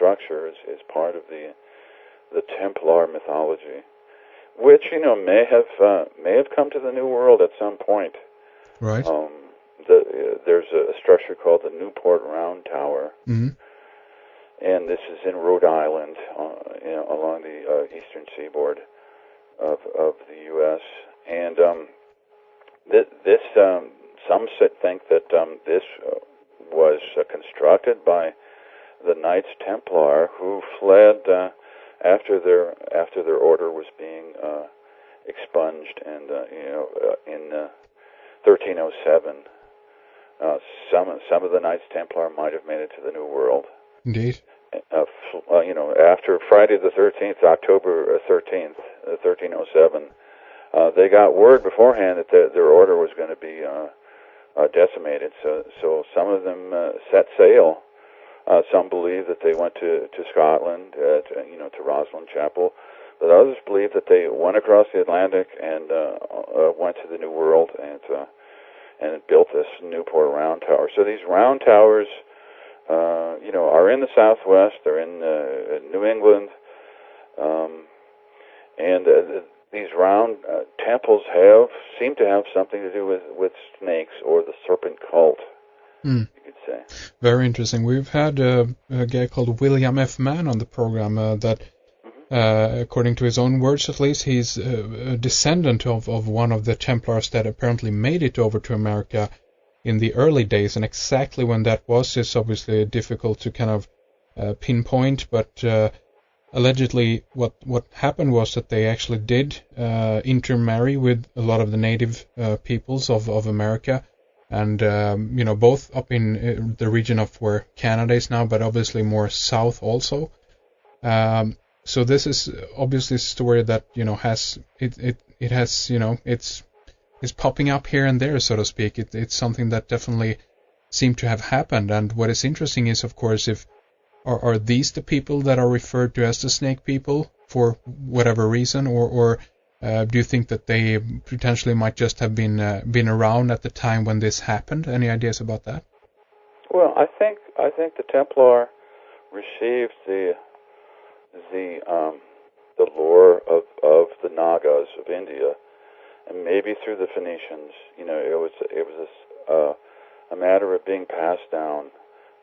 structure is part of the Templar mythology, which may have come to the New World at some point. Right. There's a structure called the Newport Round Tower, Mm-hmm. and this is in Rhode Island, along the eastern seaboard of the U.S. And this some think that this was constructed by the Knights Templar who fled after their order was being expunged, and in 1307. Some of the Knights Templar might have made it to the New World. Indeed. After Friday the 13th, October 13th, 1307, they got word beforehand that their order was going to be decimated. So some of them set sail. Some believe that they went to Scotland, to Rosslyn Chapel, but others believe that they went across the Atlantic and went to the New World and built this Newport Round Tower. So these round towers, are in the Southwest. They're in New England, and these round temples seem to have something to do with snakes or the serpent cult. You could say. Very interesting. We've had a guy called William F. Mann on the program that, according to his own words at least, he's a descendant of one of the Templars that apparently made it over to America in the early days. And exactly when that was is obviously difficult to kind of pinpoint, but allegedly what happened was that they actually did intermarry with a lot of the native peoples of America. And, both up in the region of where Canada is now, but obviously more south also. So this is obviously a story that, it's popping up here and there, so to speak. It's something that definitely seemed to have happened. And what is interesting is, of course, are these the people that are referred to as the snake people for whatever reason, or do you think that they potentially might just have been around at the time when this happened? Any ideas about that? Well, I think the Templar received the lore of the Nagas of India, and maybe through the Phoenicians. It was a matter of being passed down,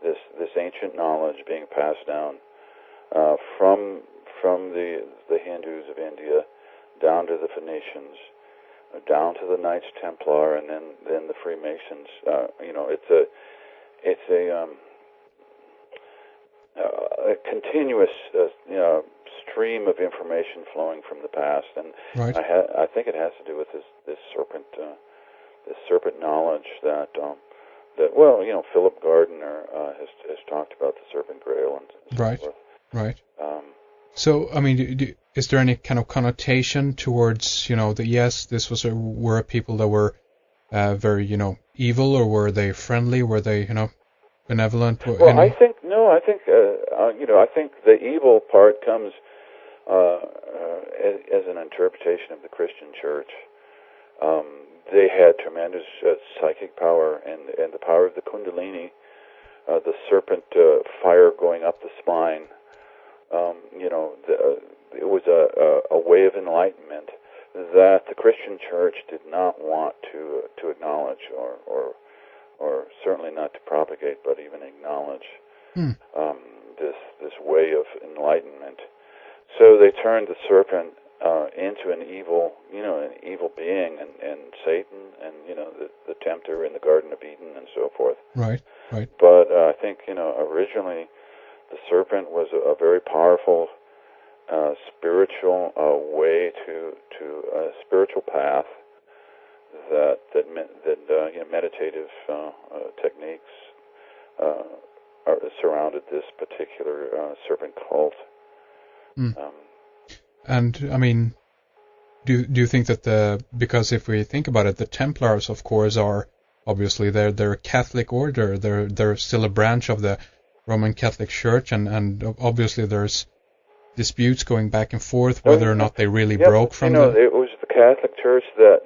this ancient knowledge being passed down from the Hindus of India down to the Phoenicians, down to the Knights Templar, and then the Freemasons. It's a continuous stream of information flowing from the past, and right. I think it has to do with this serpent knowledge that Philip Gardner has talked about the Serpent Grail and so right, forth. Right. So, I mean, is there any kind of connotation towards, this were people that were very, evil, or were they friendly? Were they, benevolent? Well, I think the evil part comes as an interpretation of the Christian Church. They had tremendous psychic power and the power of the Kundalini, the serpent fire going up the spine. It was a way of enlightenment that the Christian Church did not want to acknowledge, or certainly not to propagate, but even acknowledge this way of enlightenment. So they turned the serpent into an evil being, and Satan, and the tempter in the Garden of Eden, and so forth. Right, right. But I think originally the serpent was a very powerful spiritual way to a spiritual path that meditative techniques surrounded this particular serpent cult. And I mean, do you think that because if we think about it, the Templars, of course, are obviously they're a Catholic order. They're still a branch of the Roman Catholic Church, and obviously there's disputes going back and forth whether or not they really broke from it was the Catholic Church that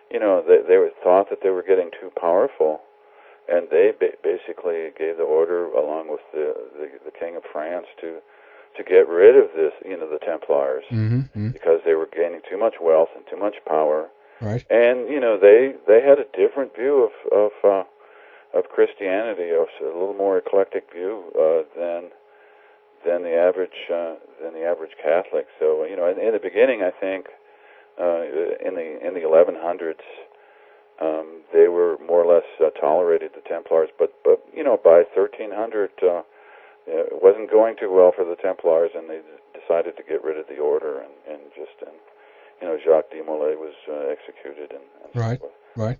they thought that they were getting too powerful, and they basically gave the order, along with the King of France, to get rid of this, the Templars, because they were gaining too much wealth and too much power. Right. And they had a different view of Christianity, a little more eclectic view than the average Catholic. So in the beginning, I think in the 1100s, they were more or less tolerated, the Templars. But by 1300, it wasn't going too well for the Templars, and they decided to get rid of the order, and Jacques de Molay was executed. And right, so right.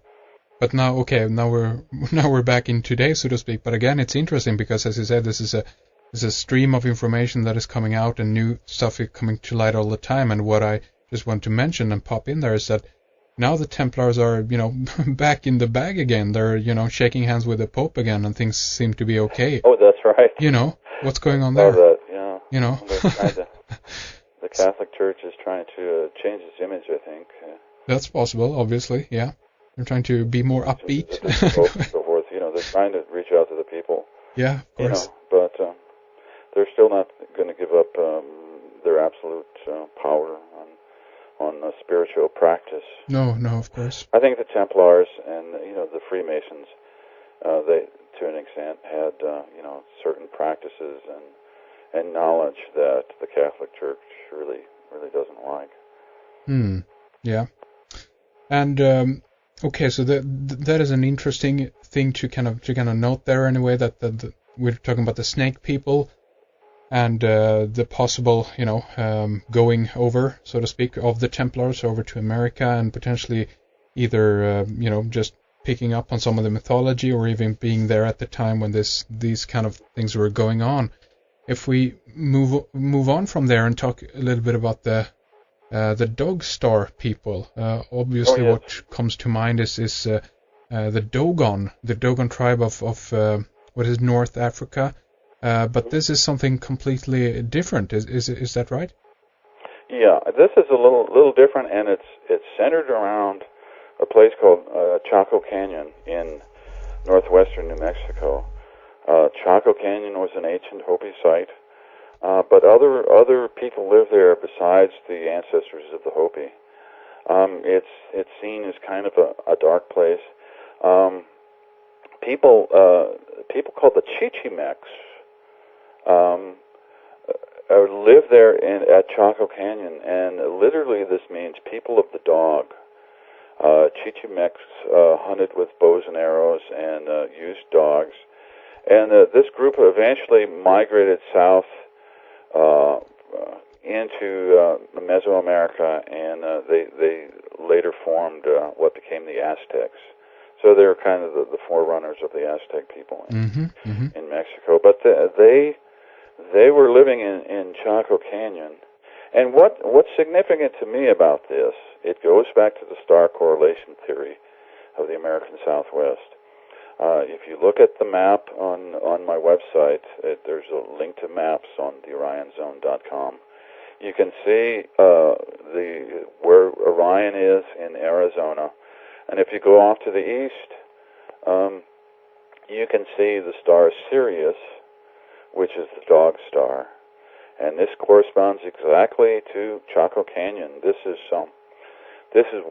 But now we're back in today, so to speak. But again, it's interesting because, as you said, this is a stream of information that is coming out, and new stuff is coming to light all the time. And what I just want to mention and pop in there is that now the Templars are, back in the bag again. They're, shaking hands with the Pope again, and things seem to be okay. Oh, that's right. What's going on there? That, yeah. They're the Catholic Church is trying to change its image, I think. That's possible, obviously, yeah. They're trying to be more upbeat. So forth. They're trying to reach out to the people. Yeah, of course. But they're still not going to give up their absolute power on spiritual practice. No, of course. I think the Templars and the Freemasons, they to an extent had certain practices and knowledge that the Catholic Church really doesn't like. Yeah. And okay, so that is an interesting thing to kind of note there anyway. That we're talking about the snake people and the possible going over, so to speak, of the Templars over to America, and potentially either just picking up on some of the mythology, or even being there at the time when these kind of things were going on. If we move on from there and talk a little bit about the Dog Star people, obviously what comes to mind is the Dogon tribe of what is North Africa, but this is something completely different. Is that right? Yeah, this is a little different, and it's centered around a place called Chaco Canyon in northwestern New Mexico. Chaco Canyon was an ancient Hopi site, but other people live there besides the ancestors of the Hopi. It's seen as kind of a dark place. People called the Chichimecs live there at Chaco Canyon, and literally this means people of the dog. Chichimecs hunted with bows and arrows and used dogs. And this group eventually migrated south into Mesoamerica, and they later formed what became the Aztecs. So they're kind of the forerunners of the Aztec people in Mexico. But they were living in Chaco Canyon. And what's significant to me about this, it goes back to the star correlation theory of the American Southwest. If you look at the map on my website, there's a link to maps on theorionzone.com. You can see where Orion is in Arizona, and if you go off to the east, you can see the star Sirius, which is the dog star, and this corresponds exactly to Chaco Canyon. This is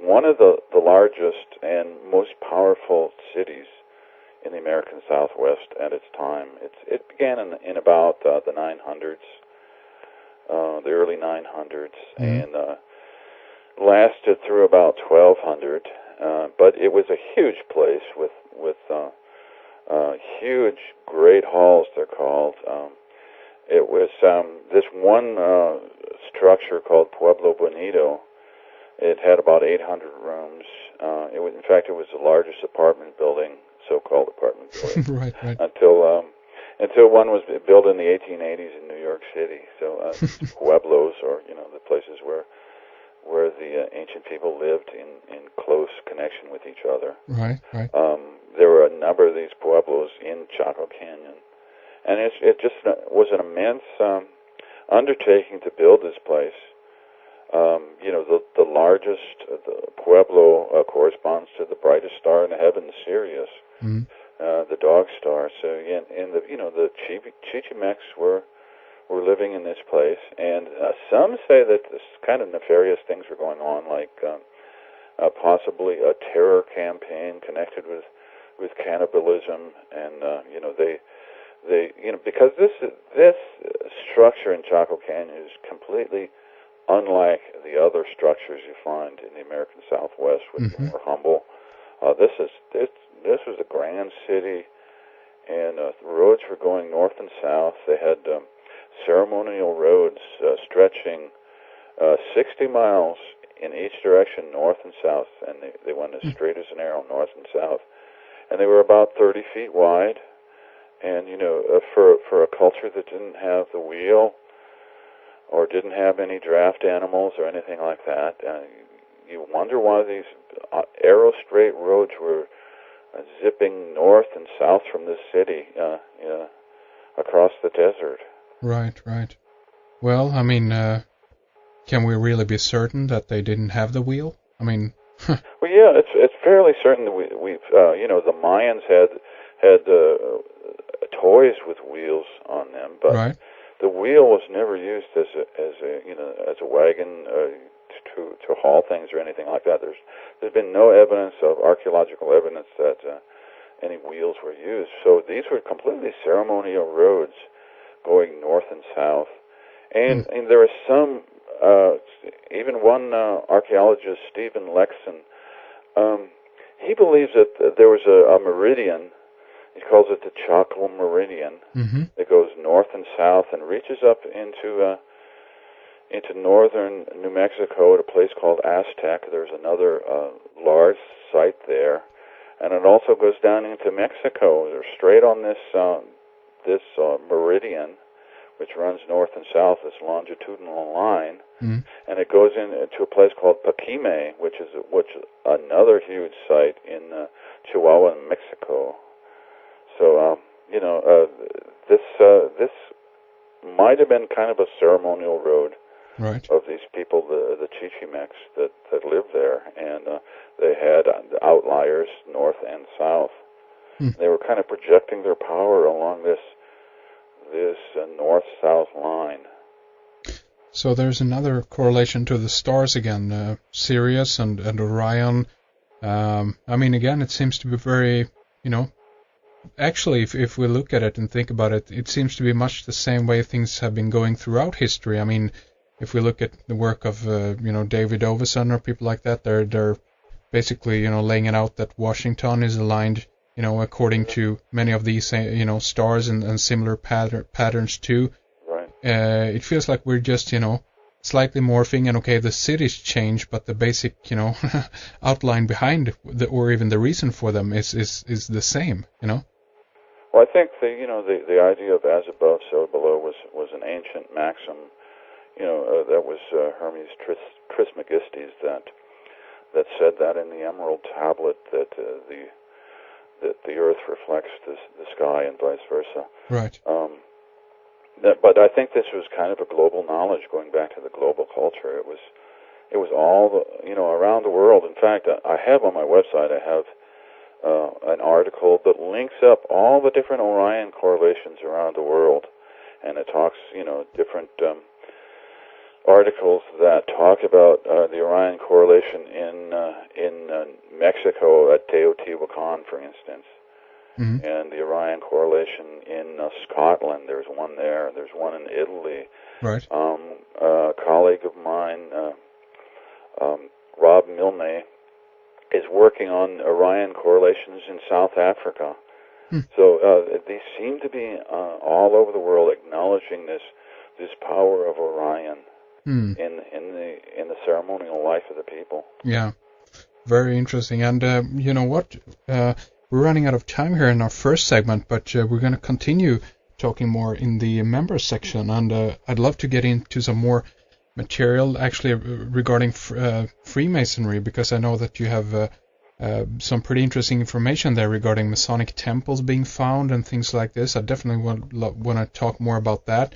one of the largest and most powerful cities in the American Southwest at its time. It began in about the 900s, the early 900s, and lasted through about 1200. But it was a huge place with huge great halls, they're called. It was this one structure called Pueblo Bonito. It had about 800 rooms. It was the largest apartment building, so-called apartment building, right. Until one was built in the 1880s in New York City. So pueblos, or the places where the ancient people lived in close connection with each other. Right. There were a number of these pueblos in Chaco Canyon, and it just was an immense undertaking to build this place. The largest, the Pueblo corresponds to the brightest star in the heavens, Sirius. the dog star. So and the Chichimecs were living in this place, and some say that this kind of nefarious things were going on, like possibly a terror campaign connected with cannibalism, and they because this structure in Chaco Canyon is completely unlike the other structures you find in the American Southwest, which are more humble. This was a grand city, and the roads were going north and south. They had ceremonial roads stretching 60 miles in each direction, north and south, and they went as straight as an arrow, north and south. And they were about 30 feet wide. And for a culture that didn't have the wheel or didn't have any draft animals or anything like that, you wonder why these arrow straight roads were zipping north and south from this city across the desert. Right. Well, I mean, can we really be certain that they didn't have the wheel? I mean, well, yeah, it's fairly certain that we've the Mayans had toys with wheels on them, but the wheel was never used as a wagon to haul things or anything like that. There's been no evidence of archaeological evidence that any wheels were used. So these were completely ceremonial roads going north and south, and there is some even one archaeologist, Stephen Lexon, he believes that there was a meridian. He calls it the Chaco Meridian. That goes north and south and reaches up into northern New Mexico at a place called Aztec. There's another large site there, and it also goes down into Mexico. They're straight on this meridian, which runs north and south, this longitudinal line, and it goes into a place called Paquime, which is another huge site in Chihuahua, Mexico. So this might have been kind of a ceremonial road of these people, the Chichimecs that lived there, and they had outliers north and south. They were kind of projecting their power along this north-south line. So there's another correlation to the stars again, Sirius and Orion. I mean, again, it seems to be very, actually, if we look at it and think about it, it seems to be much the same way things have been going throughout history. I mean, if we look at the work of, David Oveson or people like that, they're basically, laying it out that Washington is aligned, according to many of these, stars and similar patterns too. Right. It feels like we're just, slightly morphing, and okay, the cities change, but the basic, outline behind or even the reason for them is the same, Well, I think the idea of as above, so below was an ancient maxim. That was Hermes Trismegistus that said that in the Emerald Tablet that the Earth reflects the sky and vice versa. Right. But I think this was kind of a global knowledge going back to the global culture. It was all around the world. In fact, I have on my website an article that links up all the different Orion correlations around the world, and it talks different articles that talk about the Orion correlation in Mexico at Teotihuacan, for instance. And the Orion correlation in Scotland. There's one there. There's one in Italy. Right. A colleague of mine, Rob Milne, is working on Orion correlations in South Africa. So these seem to be all over the world acknowledging this power of Orion in the ceremonial life of the people. Yeah, very interesting. And you know what? We're running out of time here in our first segment, but we're going to continue talking more in the members section, and I'd love to get into some more material actually regarding Freemasonry, because I know that you have some pretty interesting information there regarding Masonic temples being found and things like this. I definitely want to talk more about that.